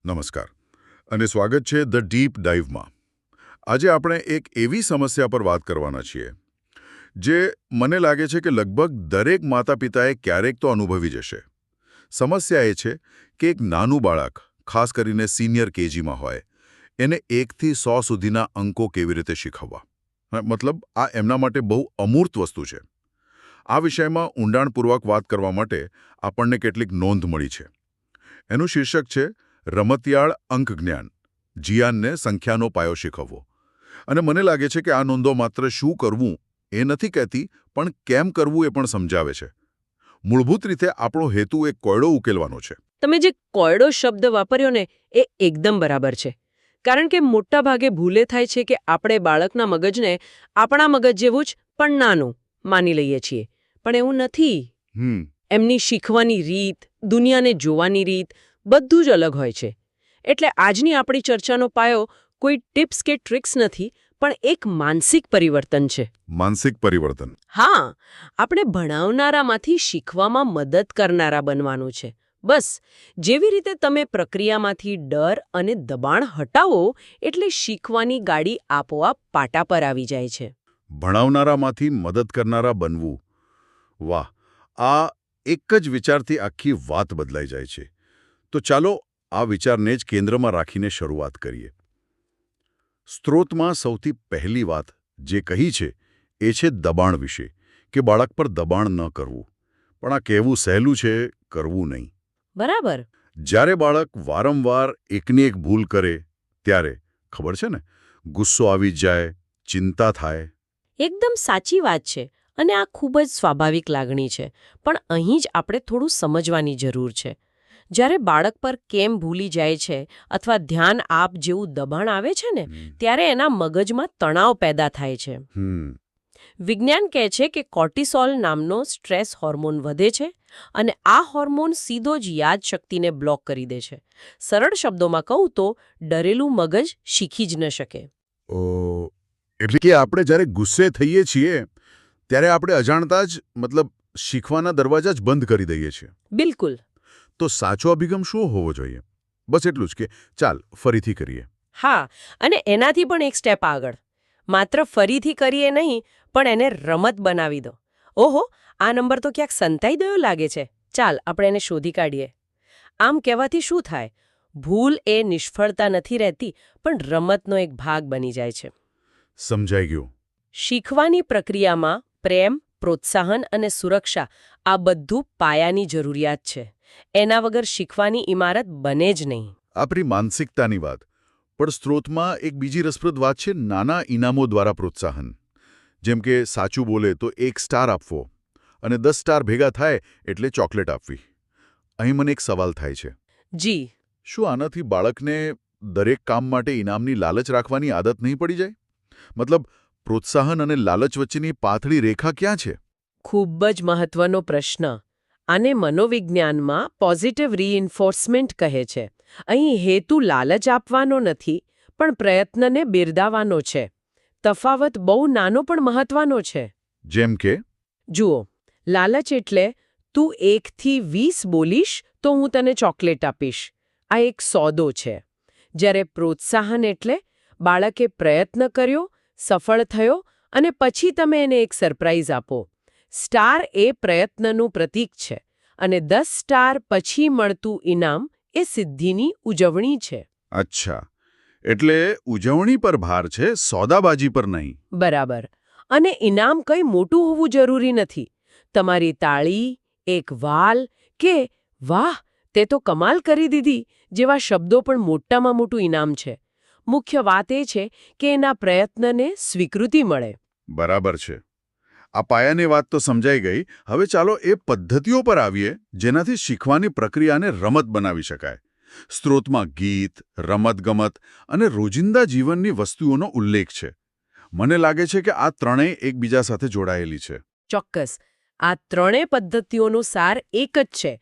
નમસ્કાર અને સ્વાગત છે ધ ડીપ ડાઇવમાં. આજે આપણે એક એવી સમસ્યા પર વાત કરવાના છીએ જે મને લાગે છે કે લગભગ દરેક માતા પિતાએ ક્યારેક તો અનુભવી જશે. સમસ્યા એ છે કે એક નાનું બાળક, ખાસ કરીને સિનિયર કેજીમાં હોય, એને 1થી 100 સુધીના અંકો કેવી રીતે શીખવવા. મતલબ આ એમના માટે બહુ અમૂર્ત વસ્તુ છે. આ વિષયમાં ઊંડાણપૂર્વક વાત કરવા માટે આપણને કેટલીક નોંધ મળી છે. એનું શીર્ષક છે રમતિયાળ અંકજ્ઞાન, જીયાનને સંખ્યાનો પાયો શીખવવો. અને મને લાગે છે કે આ નોંધો માત્ર શું કરવું એ નથી કહેતી, પણ કેમ કરવું એ પણ સમજાવે છે. મૂળભૂત રીતે આપણો હેતુ એક કોયડો ઉકેલવાનો છે. તમે જે કોયડો શબ્દ વાપર્યો ને એ એકદમ બરાબર છે. કારણ કે મોટા ભાગે ભૂલે થાય છે કે આપણે બાળકના મગજને આપણા મગજ જેવું જ પણ નાનું માની લઈએ છીએ. પણ એવું નથી. એમની શીખવાની રીત, દુનિયાને જોવાની રીત બધું જ અલગ હોય છે. એટલે આજની આપણી ચર્ચાનો પાયો કોઈ ટિપ્સ કે ટ્રિક્સ નથી, પણ એક માનસિક પરિવર્તન છે. માનસિક પરિવર્તન? હા, આપણે ભણાવનારામાંથી શીખવામાં મદદ કરનારા બનવાનું છે. બસ જેવી રીતે તમે પ્રક્રિયામાંથી ડર અને દબાણ હટાવો એટલે શીખવાની ગાડી આપોઆપ પાટા પર આવી જાય છે. ભણાવનારામાંથી મદદ કરનારા બનવું. વાહ, આ એક જ વિચારથી આખી વાત બદલાઈ જાય છે. તો ચાલો આ વિચારને જ કેન્દ્રમાં રાખીને શરૂઆત કરીએ. સ્ત્રોતમાં સૌથી પહેલી વાત જે કહી છે એ છે દબાણ વિશે, કે બાળક પર દબાણ ન કરવું. પણ આ કહેવું સહેલું છે, કરવું નહીં. બરાબર. જ્યારે બાળક વારંવાર એકની એક ભૂલ કરે ત્યારે, ખબર છે ને, ગુસ્સો આવી જાય, ચિંતા થાય. એકદમ સાચી વાત છે. અને આ ખૂબ જ સ્વાભાવિક લાગણી છે. પણ અહીં જ આપણે થોડું સમજવાની જરૂર છે. જ્યારે બાળક પર કેમ ભૂલી જાય છે અથવા ધ્યાન આપ જેવું દબાણ આવે છે ને, ત્યારે એના મગજમાં તણાવ પેદા થાય છે. વિજ્ઞાન કહે છે કે કોર્ટિસોલ નામનો સ્ટ્રેસ હોર્મોન વધે છે અને આ હોર્મોન સીધો જ યાદશક્તિને બ્લોક કરી દે છે. સરળ શબ્દોમાં કહું તો ડરેલું મગજ શીખી જ ન શકે. એટલે કે આપણે જ્યારે ગુસ્સે થઈએ છીએ ત્યારે આપણે અજાણતા જ શીખવાના દરવાજા જ બંધ કરી દઈએ છીએ. બિલકુલ. તો સાચો અભિગમ શું હોવો જોઈએ? બસ એટલું જ કે ચાલ ફરીથી કરીએ. હા, અને એનાથી પણ એક સ્ટેપ આગળ. માત્ર ફરીથી કરીએ નહીં, પણ એને રમત બનાવી દો. ઓહો, આ નંબર તો ક્યાંક સંતાઈ ગયો લાગે છે. ચાલ આપણે એને શોધી કાઢીએ. આમ કહેવાથી શું થાય? ભૂલ એ નિષ્ફળતા નથી રહેતી, પણ રમતનો એક ભાગ બની જાય છે. સમજાઈ ગયું. શીખવાની પ્રક્રિયામાં પ્રેમ, પ્રોત્સાહન અને સુરક્ષા આ બધું પાયાની જરૂરિયાત છે. એના વગર શીખવાની ઇમારત બને જ નહીં. આપણી માનસિકતાની વાત. પણ સ્ત્રોતમાં એક બીજી રસપ્રદ વાત છે નાના ઇનામો દ્વારા પ્રોત્સાહન. જેમ કે સાચું બોલે તો 1 સ્ટાર આપવો અને 10 સ્ટાર ભેગા થાય એટલે ચોકલેટ આપવી. અહીં મને એક સવાલ થાય છે. જી. શું આનાથી બાળકને દરેક કામ માટે ઇનામની લાલચ રાખવાની આદત નહીં પડી જાય? પ્રોત્સાહન અને લાલચ વચ્ચેની પાતળી રેખા ક્યાં છે? ખૂબ જ મહત્વનો પ્રશ્ન. આને મનોવિજ્ઞાનમાં પોઝિટિવ રીઇન્ફોર્સમેન્ટ કહે છે. અહીં હેતુ લાલચ આપવાનો નથી, પણ પ્રયત્નને બિરદાવવાનો છે. તફાવત બહુ નાનો પણ મહત્વનો છે. જેમ કે? જુઓ, લાલચ એટલે તું 1 થી 20 બોલીશ તો હું તને ચોકલેટ આપીશ. આ એક સોદો છે. જ્યારે પ્રોત્સાહન એટલે બાળકે પ્રયત્ન કર્યો, સફળ થયો અને પછી તમે એને એક સરપ્રાઈઝ આપો. સ્ટાર એ પ્રયત્નનું પ્રતીક છે અને 10 સ્ટાર પછી મળતું ઇનામ એ સિદ્ધિની ઉજવણી છે. અચ્છા, એટલે ઉજવણી પર ભાર છે, સોદાબાજી પર નહીં. બરાબર. અને ઇનામ કંઈ મોટું હોવું જરૂરી નથી. તમારી તાળી, એક વાલ કે વાહ તે તો કમાલ કરી દીધી જેવા શબ્દો પણ મોટામાં મોટું ઇનામ છે. મુખ્ય વાત એ છે કે એના પ્રયત્નને સ્વીકૃતિ મળે. બરાબર છે. આ પાયાની વાત તો સમજાઈ ગઈ. હવે ચાલો એ પદ્ધતિઓ પર આવીએ જેનાથી શીખવાની પ્રક્રિયાને રમત બનાવી શકાય. સ્ત્રોતમાં ગીત, રમતગમત અને રોજિંદા જીવનની વસ્તુઓનો ઉલ્લેખ છે. મને લાગે છે કે આ ત્રણેય એકબીજા સાથે જોડાયેલી છે. ચોક્કસ. આ ત્રણેય પદ્ધતિઓનો સાર એક જ છે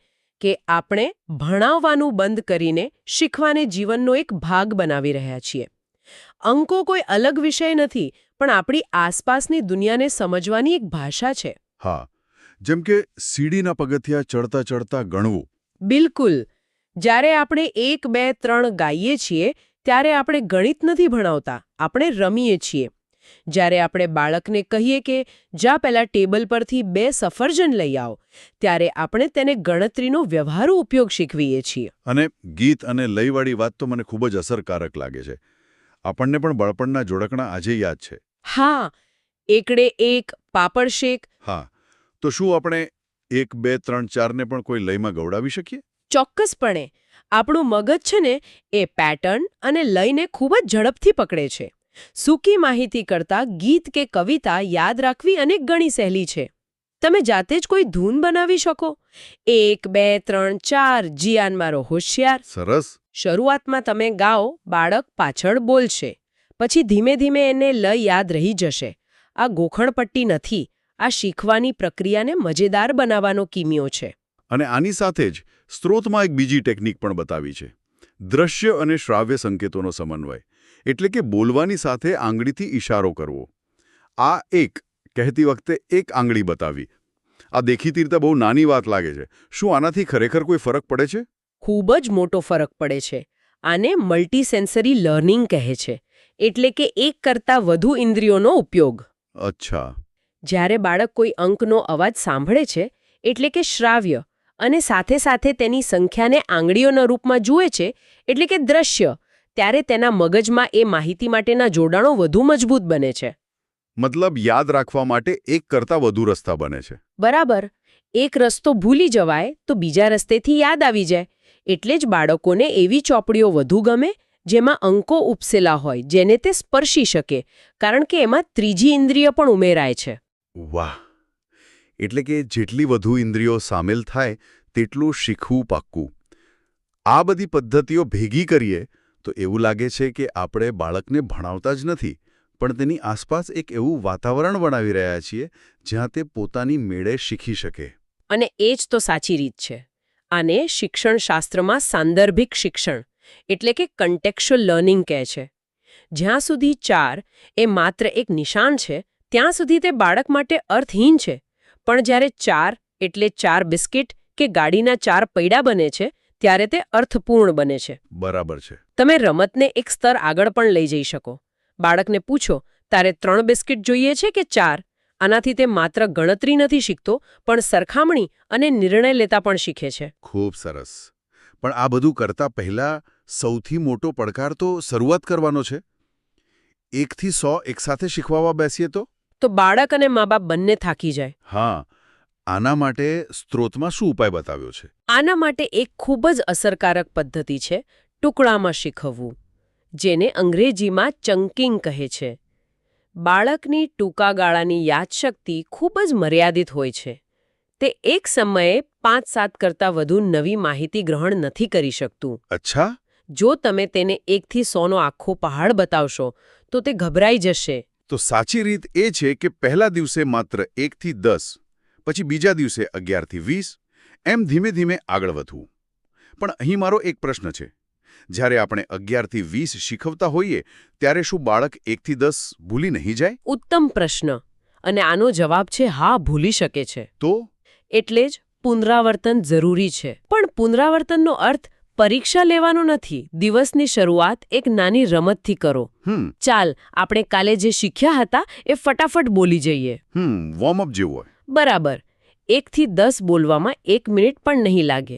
કે આપણે ભણાવવાનું બંધ કરીને શીખવાને જીવનનો એક ભાગ બનાવી રહ્યા છીએ. અંકો કોઈ અલગ વિષય નથી, પણ આપણી આસપાસની દુનિયાને સમજવાની એક ભાષા છે. હા, જેમ કે સીડીના પગથિયાં ચડતા ચડતા ગણવું. બિલકુલ. જ્યારે આપણે 1 2 3 ગાઈએ છીએ ત્યારે આપણે ગણિત નથી ભણાવતા, આપણે રમીએ છીએ. જ્યારે આપણે બાળકને કહીએ કે જા પહેલા ટેબલ પરથી 2 સફરજન લઈ આવ, ત્યારે આપણે તેને ગણતરીનો વ્યવહારુ ઉપયોગ શીખવીએ છીએ. અને ગીત અને લયવાળી વાત તો મને ખૂબ જ અસરકારક લાગે છે. આપણને પણ બાળપણના જોડકણા આજે યાદ છે. હા, એકડે એક, પાપડ શેક. હા, તો શું આપણે 1 2 3 4 ને પણ કોઈ લયમાં ગવડાવી શકીએ? ચોક્કસપણે. આપણું મગજ છે ને એ પેટર્ન અને લયને ખૂબ જ ઝડપથી પકડે છે. સૂકી માહિતી કરતાં ગીત કે કવિતા યાદ રાખવી અને ઘણી સહેલી છે. તમે જાતે જ કોઈ ધૂન બનાવી શકો. 1 2 3 4 જીયાન મારો હોશિયાર. સરસ. શરૂઆતમાં તમે ગાઓ, બાળક પાછળ બોલશે. પછી ધીમે ધીમે એને લય યાદ રહી જશે. આ ગોખણપટ્ટી નથી, આ શીખવાની પ્રક્રિયાને મજેદાર બનાવવાનો કિમિયો છે. અને આની સાથે જ સ્ત્રોતમાં એક બીજી ટેકનિક પણ બતાવી છે. દ્રશ્ય અને શ્રાવ્ય સંકેતોનો સમન્વય. એટલે કે બોલવાની સાથે આંગળીથી ઇશારો કરવો. આ એક કહેતી વખતે એક આંગળી બતાવી. આ દેખીતી રીતે બહુ નાની વાત લાગે છે. શું આનાથી ખરેખર કોઈ ફરક પડે છે? ખૂબ જ મોટો ફરક પડે છે. આને મલ્ટીસેન્સરી લર્નિંગ કહે છે. એટલે કે એક કરતાં વધુ ઇન્દ્રિયોનો ઉપયોગ. અચ્છા. જ્યારે બાળક કોઈ અંકનો અવાજ સાંભળે છે, એટલે કે શ્રાવ્ય, અને સાથે સાથે તેની સંખ્યાને આંગળીઓના રૂપમાં જુએ છે, એટલે કે દ્રશ્ય, ત્યારે તેના મગજમાં એ માહિતી માટેના જોડાણો વધુ મજબૂત બને છે. મતલબ યાદ રાખવા માટે એક કરતાં વધુ રસ્તા બને છે. બરાબર. એક રસ્તો ભૂલી જવાય તો બીજા રસ્તેથી યાદ આવી જાય. એટલે જ બાળકોને એવી ચોપડીઓ વધુ ગમે જેમાં અંકો ઉપસેલા હોય, જેને તે સ્પર્શી શકે, કારણ કે એમાં ત્રીજી ઇન્દ્રિય પણ ઉમેરાય છે. વાહ! એટલે કે જેટલી વધુ ઇન્દ્રિયો સામેલ થાય તેટલું શીખવું પાક્કું. આ બધી પદ્ધતિઓ ભેગી કરીએ તો એવું લાગે છે કે આપણે બાળકને ભણાવતા જ નથી, પણ તેની આસપાસ એક એવું વાતાવરણ બનાવી રહ્યા છીએ જ્યાં તે પોતાની મેળે શીખી શકે. અને એ જ તો સાચી રીત છે. આને શિક્ષણશાસ્ત્રમાં સાંદર્ભિક શિક્ષણ એટલે કે કન્ટેક્સ્ચ્યુઅલ લર્નિંગ કહે છે. જ્યાં સુધી 4 એ માત્ર એક નિશાન છે, ત્યાં સુધી તે બાળક માટે અર્થહીન છે. પણ જ્યારે 4 એટલે 4 બિસ્કિટ કે ગાડીના 4 પૈડા બને છે, ત્યારે તે અર્થપૂર્ણ બને છે. બરાબર છે. તમે રમતને એક સ્તર આગળ પણ લઈ જઈ શકો. બાળકને પૂછો, તારે 3 બિસ્કિટ જોઈએ છે કે 4? આનાથી તે માત્ર ગણતરી નથી શીખતો, પણ સરખામણી અને નિર્ણય લેતા પણ શીખે છે. ખૂબ સરસ. પણ આ બધું કરતા પહેલા સૌથી મોટો પડકાર તો શરૂઆત કરવાનો છે. 1 થી 100 એકસાથે શીખવાવા બેસીએ તો બાળક અને મા-બાપ બંને થાકી જાય. હા. આના માટે સ્ત્રોતમાં શું ઉપાય બતાવ્યો છે? આના માટે એક ખૂબ જ અસરકારક પદ્ધતિ છે ટુકડામાં શીખવવું, જેને અંગ્રેજીમાં ચંકિંગ કહે છે. બાળકની ટૂંકા ગાળાની યાદશક્તિ ખૂબ જ મર્યાદિત હોય છે. તે એક સમયે 5-7 કરતાં વધુ નવી માહિતી ગ્રહણ નથી કરી શકતું. અચ્છા. જો તમે તેને 1 થી 100નો આખો પહાડ બતાવશો તો તે ગભરાઈ જશે. તો સાચી રીત એ છે કે પહેલા દિવસે માત્ર 1 થી 10, પછી બીજા દિવસે 11 થી 20, એમ ધીમે ધીમે આગળ વધવું. પણ અહીં મારો એક પ્રશ્ન છે. જ્યારે આપણે 11 થી 20 શીખવતા હોઈએ ત્યારે શું બાળક 1 થી 10 ભૂલી નહીં જાય? ઉત્તમ પ્રશ્ન. અને આનો જવાબ છે હા, ભૂલી શકે છે. તો એટલે જ પુનરાવર્તન જરૂરી છે. પણ પુનરાવર્તનનો અર્થ પરીક્ષા લેવાનો નથી. દિવસની શરૂઆત એક નાની રમતથી કરો. ચાલ, આપણે કાલે જે શીખ્યા હતા એ ફટાફટ બોલી જઈએ. વોર્મઅપ જેવું હોય. બરાબર. 1 થી 10 બોલવામાં 1 મિનિટ પણ નહીં લાગે.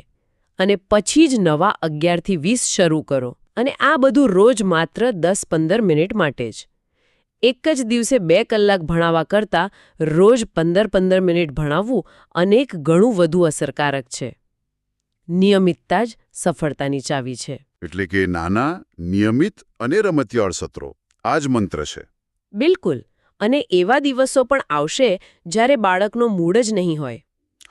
અને પછી જ નવા 11 થી 20 શરૂ કરો. અને આ બધું રોજ માત્ર 10-15 મિનિટ માટે જ. એક જ દિવસે 2 કલાક ભણાવવા કરતાં રોજ 15-15 મિનિટ ભણાવવું અનેક ગણું વધુ અસરકારક છે. નિયમિતતા જ સફળતાની ચાવી છે. એટલે કે નાના, નિયમિત અને રમતિયાળ સત્રો. આ જ મંત્ર છે. બિલકુલ. અને એવા દિવસો પણ આવશે જ્યારે બાળકનો મૂડ જ નહીં હોય.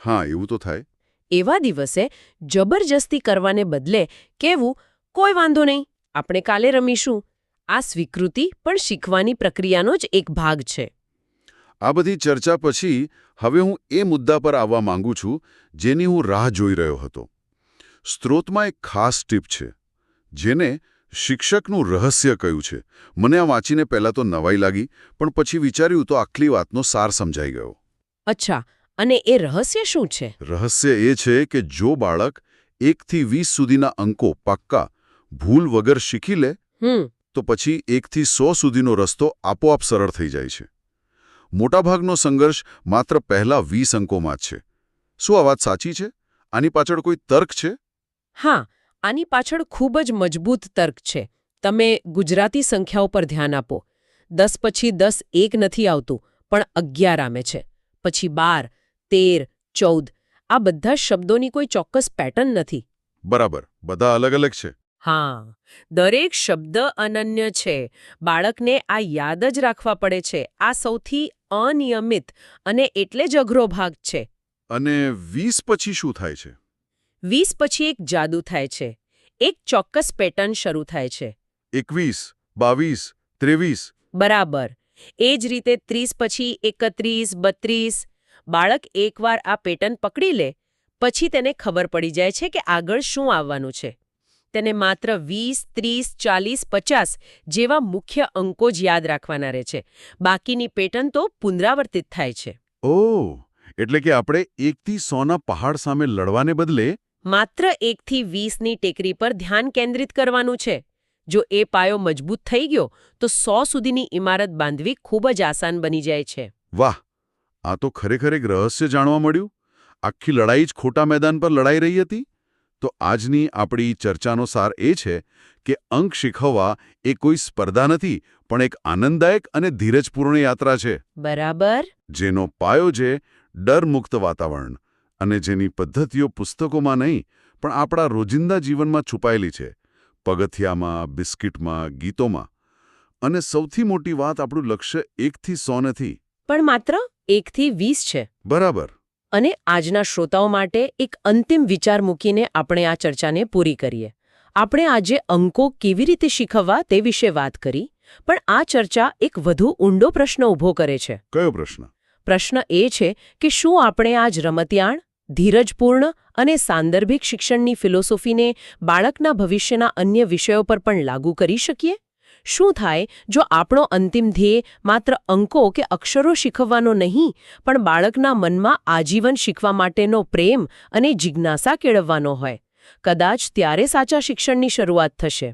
હા, એવું તો થાય. એવા દિવસે જબરજસ્તી કરવાને બદલે કહેવું, કોઈ વાંધો નહીં, આપણે કાલે રમીશું. આ સ્વીકૃતિ પણ શીખવાની પ્રક્રિયાનો જ એક ભાગ છે. આ બધી ચર્ચા પછી હવે હું એ મુદ્દા પર આવવા માંગુ છું જેની હું રાહ જોઈ રહ્યો હતો. સ્ત્રોતમાં એક ખાસ ટીપ છે જેને શિક્ષકનું રહસ્ય કહ્યું છે. મને આ વાંચીને પહેલાં તો નવાઈ લાગી, પણ પછી વિચાર્યું તો આખલી વાતનો સાર સમજાઈ ગયો. અચ્છા, અને એ રહસ્ય શું છે? રહસ્ય એ છે કે જો બાળક 1 થી 20 સુધીના અંકો પાક્કા ભૂલ વગર શીખી લે તો પછી 1 થી 100 સુધીનો રસ્તો આપોઆપ સરળ થઈ જાય છે. મોટાભાગનો સંઘર્ષ માત્ર પહેલા 20 અંકોમાં જ છે. શું આ વાત સાચી છે? આની પાછળ કોઈ તર્ક છે? હા, આની પાછળ ખૂબ જ મજબૂત તર્ક છે. તમે ગુજરાતી સંખ્યાઓ પર ધ્યાન આપો. 10 પછી 10 એક નથી આવતું, પણ 11 આવે છે. પછી 12, 13, 14 આ બધા શબ્દોની કોઈ ચોક્કસ પેટર્ન નથી. બરાબર, બધા અલગ અલગ છે. હા, દરેક શબ્દ અનન્ય છે. બાળકને આ યાદ જ રાખવા પડે છે. આ સૌથી અનિયમિત અને એટલે જ અઘરો ભાગ છે. અને 20 પછી શું થાય છે? 20 પછી એક જાદુ થાય છે. એક ચોક્કસ પેટર્ન શરૂ થાય છે. 21, 22, 23. બરાબર. એ જ રીતે 30 પછી 31, 32. બાળક એકવાર આ પેટર્ન પકડી લે પછી તેને ખબર પડી જાય છે કે આગળ શું આવવાનું છે. તેને માત્ર 20, 30, 40, 50 જેવા મુખ્ય અંકો જ યાદ રાખવાના રહે છે. બાકીની પેટર્ન તો પુનરાવર્તિત થાય છે. ઓહ, એટલે કે આપણે 1 થી 100ના પહાડ સામે લડવાને બદલે માત્ર 1 થી 20ની ટેકરી પર ધ્યાન કેન્દ્રિત કરવાનું છે. જો એ પાયો મજબૂત થઈ ગયો તો 100 સુધીની ઇમારત બાંધવી ખૂબ જ આસાન બની જાય છે. વાહ, આ તો ખરેખર એક રહસ્ય જાણવા મળ્યું. આખી લડાઈ જ ખોટા મેદાન પર લડાઈ રહી હતી. તો આજની આપણી ચર્ચાનો સાર એ છે કે અંક શીખવવા એ કોઈ સ્પર્ધા નથી, પણ એક આનંદદાયક અને ધીરજપૂર્ણ યાત્રા છે. બરાબર. જેનો પાયો છે ડરમુક્ત વાતાવરણ અને જેની પદ્ધતિઓ પુસ્તકોમાં નહીં પણ આપણા રોજિંદા જીવનમાં છુપાયેલી છે. પગથિયામાં, બિસ્કિટમાં, ગીતોમાં. અને સૌથી મોટી વાત, આપણું લક્ષ્ય 1 થી 100 નથી, પણ માત્ર 1 થી 20 છે. બરાબર. અને આજના શ્રોતાઓ માટે એક અંતિમ વિચાર મૂકીને આપણે આ ચર્ચાને પૂરી કરીએ. આપણે આજે અંકો કેવી રીતે શીખવવા તે વિશે વાત કરી, પણ આ ચર્ચા એક વધુ ઊંડો પ્રશ્ન ઊભો કરે છે. કયો પ્રશ્ન? પ્રશ્ન એ છે કે શું આપણે આજ રમતિયાળ, ધીરજપૂર્ણ અને સાંદર્ભિક શિક્ષણની ફિલોસોફીને બાળકના ભવિષ્યના અન્ય વિષયો પર પણ લાગુ કરી શકીએ? શું થાય જો આપણો અંતિમ ધ્યેય માત્ર અંકો કે અક્ષરો શીખવવાનો નહીં, પણ બાળકના મનમાં આજીવન શીખવા માટેનો પ્રેમ અને જિજ્ઞાસા કેળવવાનો હોય? કદાચ ત્યારે સાચા શિક્ષણની શરૂઆત થશે.